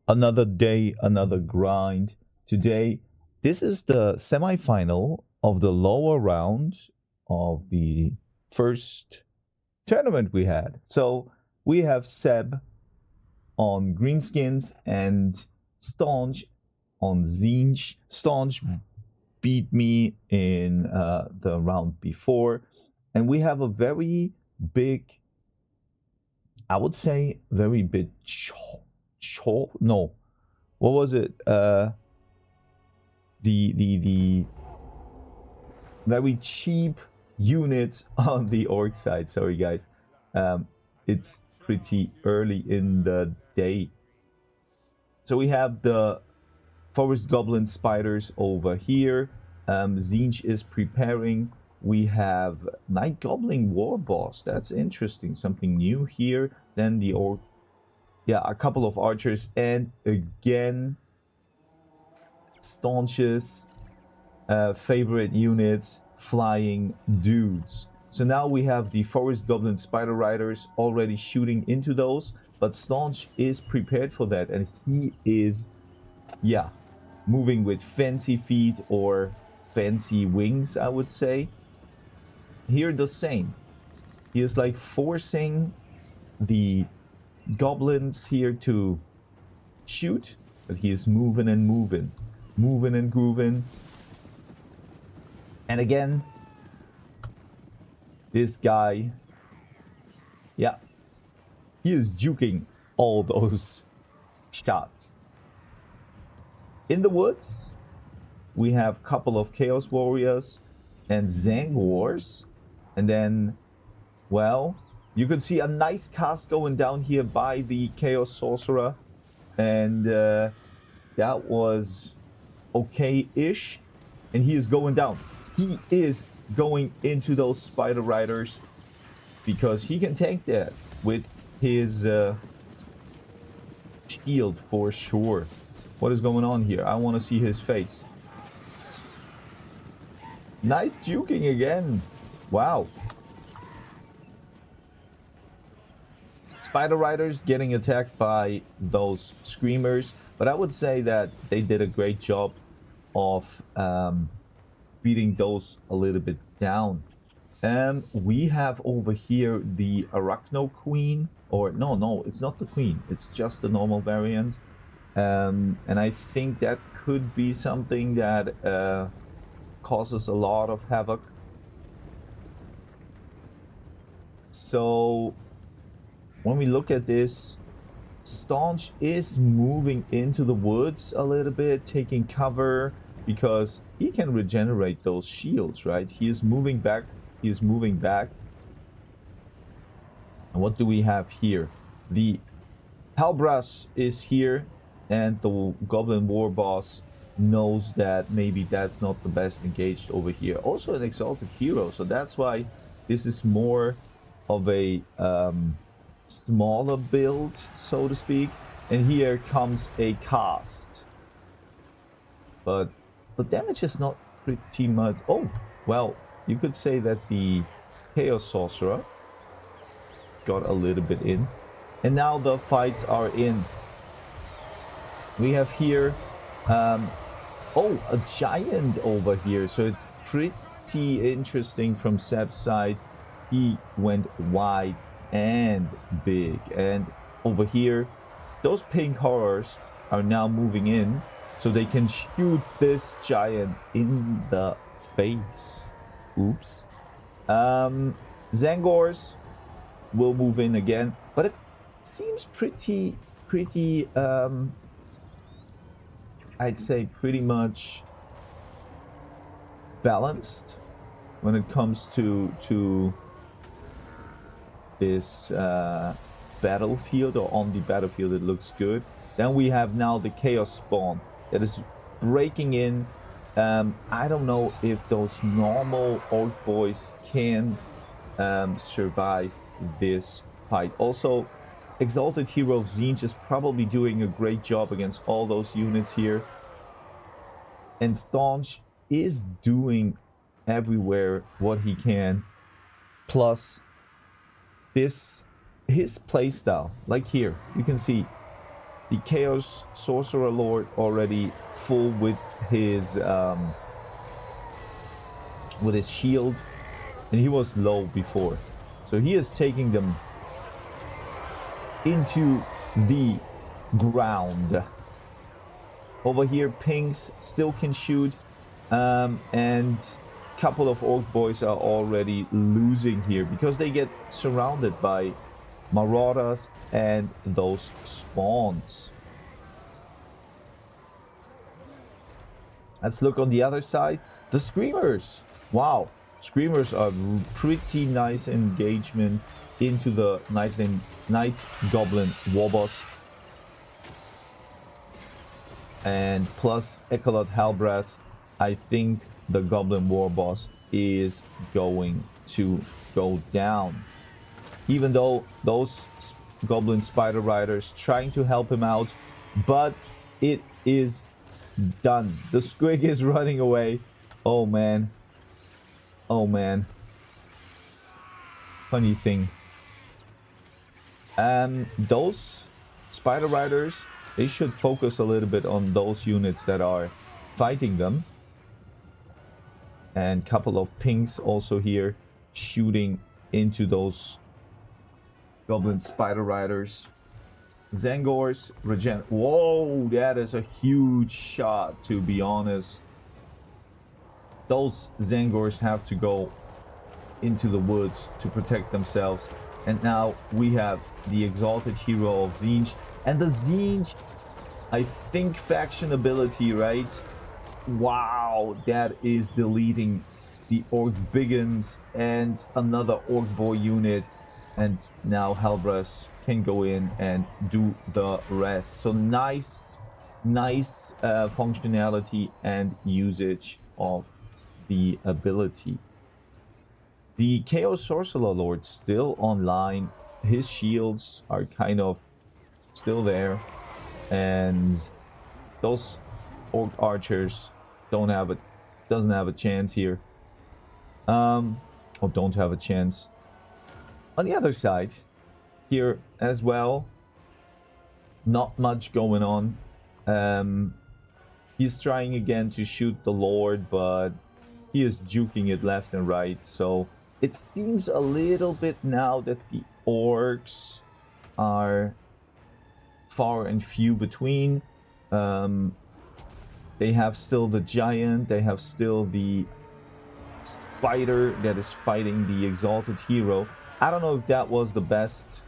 Another day, another grind. Today, this is the semifinal of the lower round of the first tournament we had. So we have Seb on Greenskins and Staunch on Zinj. Staunch beat me in the round before. And we have a very big, I would say, very big no. What was it? The very cheap units on the orc side. Sorry guys. It's pretty early in the day. So we have the forest goblin spiders over here. Zinj is preparing. We have night goblin war boss. That's interesting. Something new here. Then the orc. Yeah, a couple of archers. And again, Staunch's favorite units, flying dudes. So now we have the forest goblin spider riders already shooting into those, but Staunch is prepared for that, and he is, yeah, moving with fancy feet or fancy wings, I would say. Here the same. He is like forcing the goblins here to shoot, but he is moving and moving, moving and grooving. And again, this guy, yeah, he is juking all those shots. In the woods, we have a couple of Chaos Warriors and Zangors. And then, well, you could see a nice cast going down here by the Chaos Sorcerer. And that was okay-ish. And he is going down. He is going into those spider riders because he can tank that with his shield for sure. What is going on here? I want to see his face. Nice juking again. Wow. Spider riders getting attacked by those screamers, but I would say that they did a great job of beating those a little bit down. And we have over here the Arachno Queen, or no, it's not the Queen, it's just the normal variant. And I think that could be something that causes a lot of havoc. So when we look at this, Staunch is moving into the woods a little bit, taking cover, because he can regenerate those shields, right? He is moving back. He is moving back. And what do we have here? The Halbras is here, and the Goblin War Boss knows that maybe that's not the best engaged over here. Also an Exalted Hero, so that's why this is more of a smaller build, so to speak. And here comes a cast. But the damage is not pretty much... Oh, well, you could say that the Chaos Sorcerer got a little bit in. And now the fights are in. We have here... oh, a giant over here. So it's pretty interesting from Seb's side. He went wide and big. And over here, those pink horrors are now moving in. So they can shoot this giant in the face. Oops. Zangors will move in again. But it seems pretty, I'd say pretty much balanced when it comes to this battlefield, or on the battlefield. It looks good. Then we have now the Chaos Spawn that is breaking in. I don't know if those normal orc boys can survive this fight. Also, Exalted Hero Zinj is probably doing a great job against all those units here. And Staunch is doing everywhere what he can. Plus, his playstyle, like here, you can see the Chaos Sorcerer Lord already full with his shield, and he was low before, so he is taking them into the ground. Over here, Pinks still can shoot, and couple of Orc boys are already losing here because they get surrounded by Marauders and those spawns. Let's look on the other side. The Screamers. Wow. Screamers are pretty nice engagement into the Night Goblin Warboss. And plus Echolot Halbras, I think the Goblin Warboss is going to go down. Even though those Goblin Spider Riders trying to help him out, but it is done. The Squig is running away. Oh man. Oh man. Funny thing. Those Spider Riders, they should focus a little bit on those units that are fighting them. And couple of Pinks also here shooting into those Goblin Spider Riders. Zangors regen. Whoa, that is a huge shot, to be honest. Those Zangors have to go into the woods to protect themselves. And now we have the Exalted Hero of Tzeentch. And the Tzeentch, I think, faction ability, right? Wow, that is deleting the Orc Biggins and another Orc Boy unit. And now Halbras can go in and do the rest. So nice functionality and usage of the ability. The Chaos Sorcerer Lord still online. His shields are kind of still there. And those Orc Archers doesn't have a chance here. Or don't have a chance. On the other side, here as well, not much going on. He's trying again to shoot the Lord, but he is juking it left and right. So it seems a little bit now that the Orcs are far and few between. They have still the Giant, they have still the Spider that is fighting the Exalted Hero. I don't know if that was the best,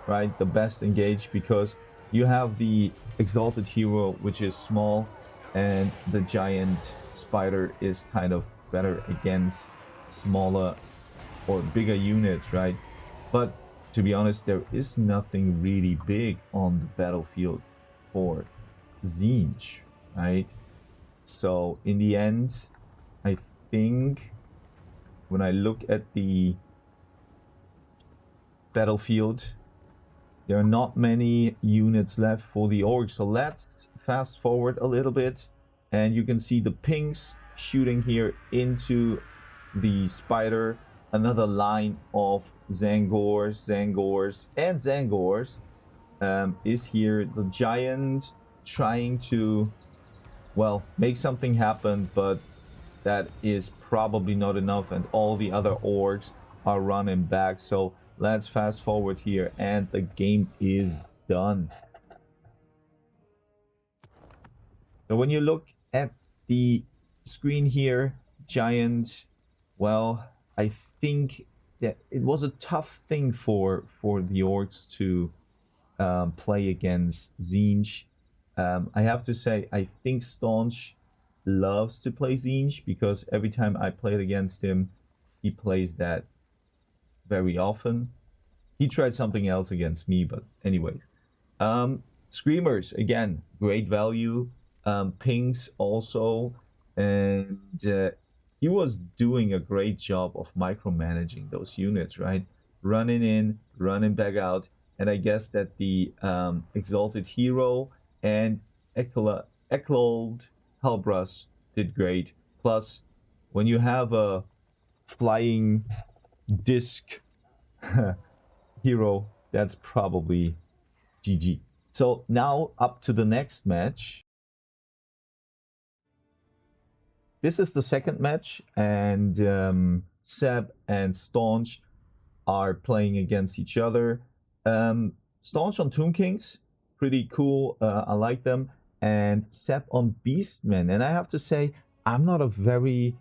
right? The best engage, because you have the Exalted Hero, which is small, and the Giant Spider is kind of better against smaller or bigger units, right? But to be honest, there is nothing really big on the battlefield for Tzeentch, right? So in the end, I think when I look at the battlefield, there are not many units left for the Orcs. So let's fast forward a little bit, and you can see the Pinks shooting here into the Spider. Another line of Zangors is here. The Giant trying to, well, make something happen, but that is probably not enough, and all the other Orcs are running back. So let's fast forward here, and the game is done. So when you look at the screen here, Giant, well, I think that it was a tough thing for the Orcs to play against Tzeentch. I have to say, I think Staunch loves to play Tzeentch, because every time I played against him, he plays that very often. He tried something else against me, but anyways. Screamers, again, great value. Pinks also. And he was doing a great job of micromanaging those units, right? Running in, running back out. And I guess that the Exalted Hero and Echolot Halbras did great. Plus, when you have a flying disc hero, that's probably GG. So now up to the next match. This is the second match, and Seb and Staunch are playing against each other. Staunch on Tomb Kings, pretty cool. I like them. And Seb on Beastmen. And I have to say, I'm not a very...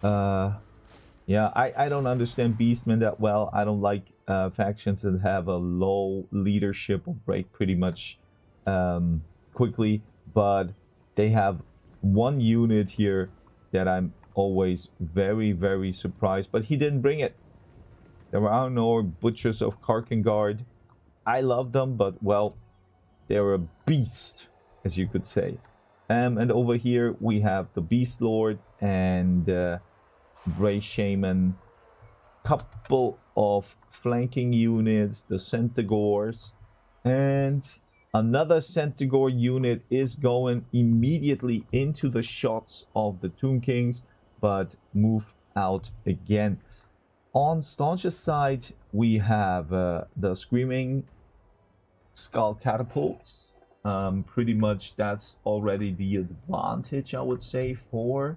I don't understand Beastmen that well. I don't like factions that have a low leadership or break pretty much quickly. But they have one unit here that I'm always very, very surprised. But he didn't bring it. There are no Butchers of Karkengard. I love them, but, well, they're a beast, as you could say. And over here, we have the Beast Lord and Grey Shaman. Couple of flanking units, the Centaurs. And another Centaur unit is going immediately into the shots of the Tomb Kings, but move out again. On Staunch's side, we have the Screaming Skull Catapults. Pretty much that's already the advantage, I would say, for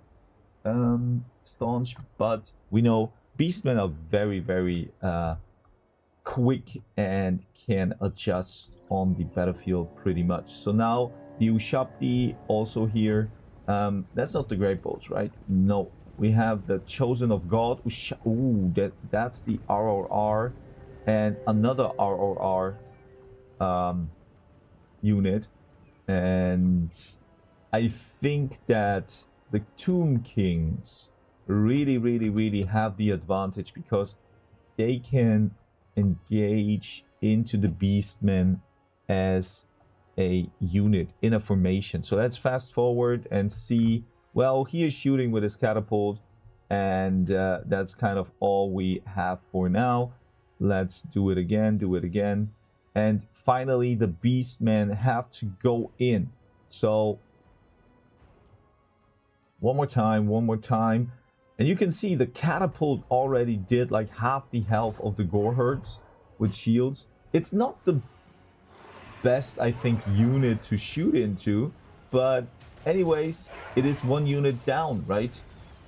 Staunch. But we know Beastmen are very, very quick and can adjust on the battlefield pretty much. So now the Ushabti also here. That's not the Great Bows, right? No. We have the Chosen of God. Ooh, that's the RRR. And another RRR unit. And I think that the Tomb Kings really, really, really have the advantage because they can engage into the Beastmen as a unit in a formation. So let's fast forward and see. Well, he is shooting with his catapult, and that's kind of all we have for now. Let's do it again, and finally the Beastmen have to go in. So one more time, and you can see the catapult already did like half the health of the Goreherds with shields. It's not the best, I think, unit to shoot into, but anyways, it is one unit down, right?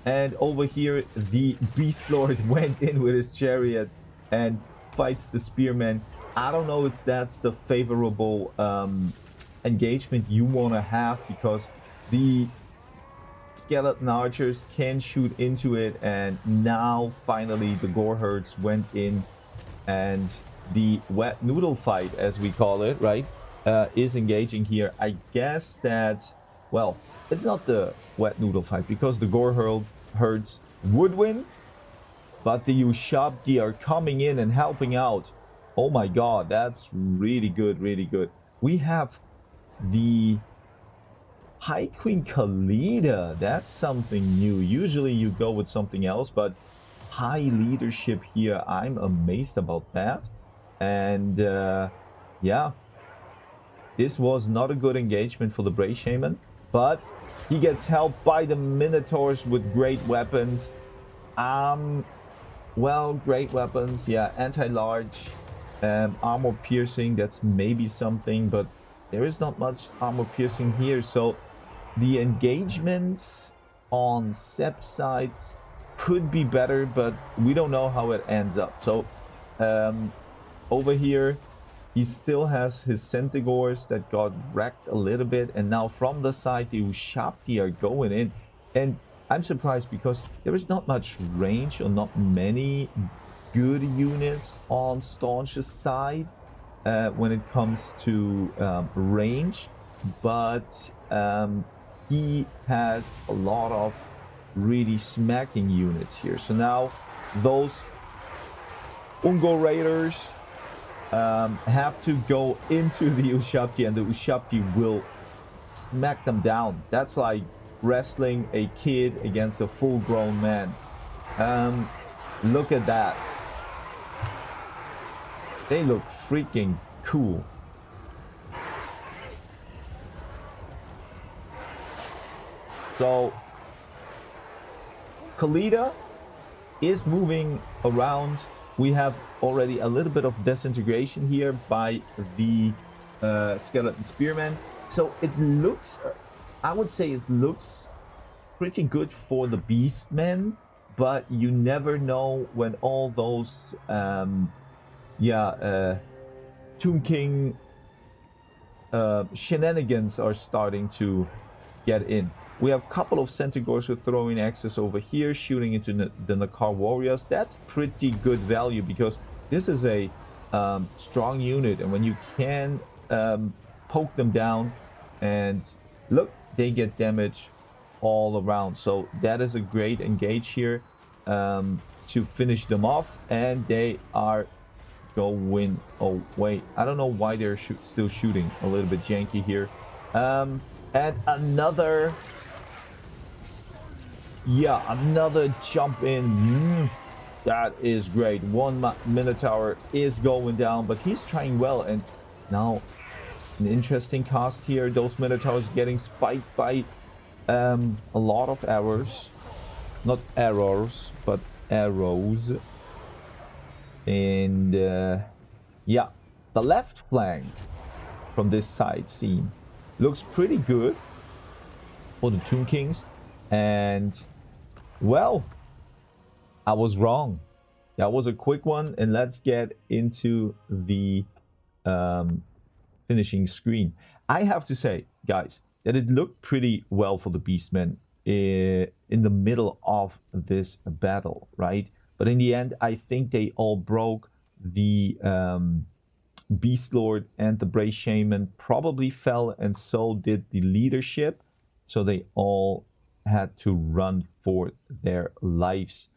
And over here, the Beast Lord went in with his chariot and fights the Spearman. I don't know if that's the favorable engagement you want to have, because the Skeleton Archers can shoot into it, and now finally the Goreherds went in, and the wet noodle fight, as we call it, right, is engaging here. I guess that, well, it's not the wet noodle fight because the Goreherds would win, but the Ushabti are coming in and helping out. Oh my god, that's really good, really good. We have the High Queen Khalida. That's something new. Usually you go with something else, but high leadership here. I'm amazed about that. And yeah, this was not a good engagement for the Bray Shaman, but he gets helped by the Minotaurs with great weapons. Well, great weapons, yeah, anti-large, armor piercing, that's maybe something, but there is not much armor piercing here. So the engagements on Seb's sides could be better, but we don't know how it ends up. So over here, he still has his Centaurs that got wrecked a little bit, and now from the side, the Ushabti are going in. And I'm surprised because there is not much range, or not many good units on Staunch's side when it comes to range, but he has a lot of really smacking units here. So now those Ungo Raiders have to go into the Ushabti, and the Ushabti will smack them down. That's like wrestling a kid against a full-grown man. Look at that. They look freaking cool. So Khalida is moving around. We have already a little bit of disintegration here by the skeleton spearmen. So it looks, I would say it looks pretty good for the beastmen, but you never know when all those Tomb King shenanigans are starting to get in. We have a couple of Centaurs with throwing axes over here, shooting into the Nakar warriors. That's pretty good value because this is a strong unit, and when you can poke them down, and look, they get damage all around. So that is a great engage here to finish them off, and they are going away. I don't know why they're still shooting. A little bit janky here. And another jump in. That is great. One Minotaur is going down, but he's trying well. And now an interesting cast here. Those Minotaurs getting spiked by a lot of arrows. Not arrows, but arrows. And yeah, the left flank from this side scene looks pretty good for the Tomb Kings. And well, I was wrong. That was a quick one, and let's get into the finishing screen. I have to say, guys, that it looked pretty well for the Beastmen in the middle of this battle, right? But in the end, I think they all broke. The Beast Lord and the Brave Shaman probably fell, and so did the leadership. So they all had to run for their lives.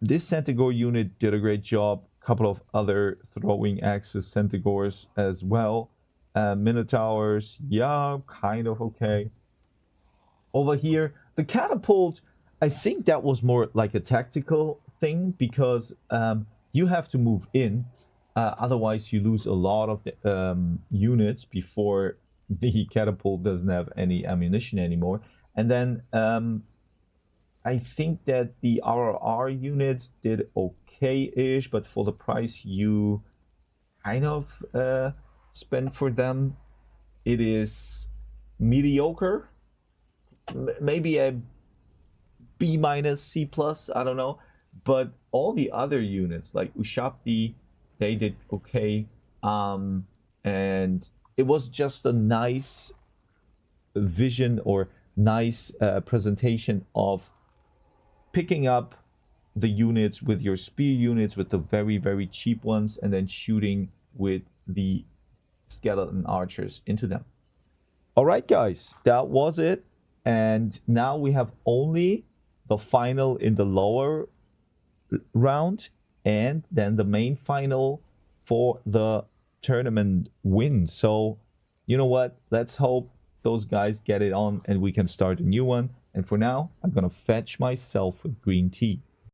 This Centaur unit did a great job. A couple of other throwing axes Centaurs as well. Minotaurs, yeah, kind of okay. Over here, the catapult, I think that was more like a tactical thing because you have to move in. Otherwise, you lose a lot of the units before the catapult doesn't have any ammunition anymore. And then I think that the RR units did okay-ish, but for the price you kind of spend for them, it is mediocre. Maybe a B minus, C plus, I don't know. But all the other units, like Ushapti, they did okay. And it was just a nice vision or nice presentation of picking up the units with your spear units, with the very, very cheap ones, and then shooting with the skeleton archers into them. All right, guys, that was it. And now we have only the final in the lower round and then the main final for the tournament win. So, you know what? Let's hope those guys get it on and we can start a new one. And for now, I'm going to fetch myself a green tea.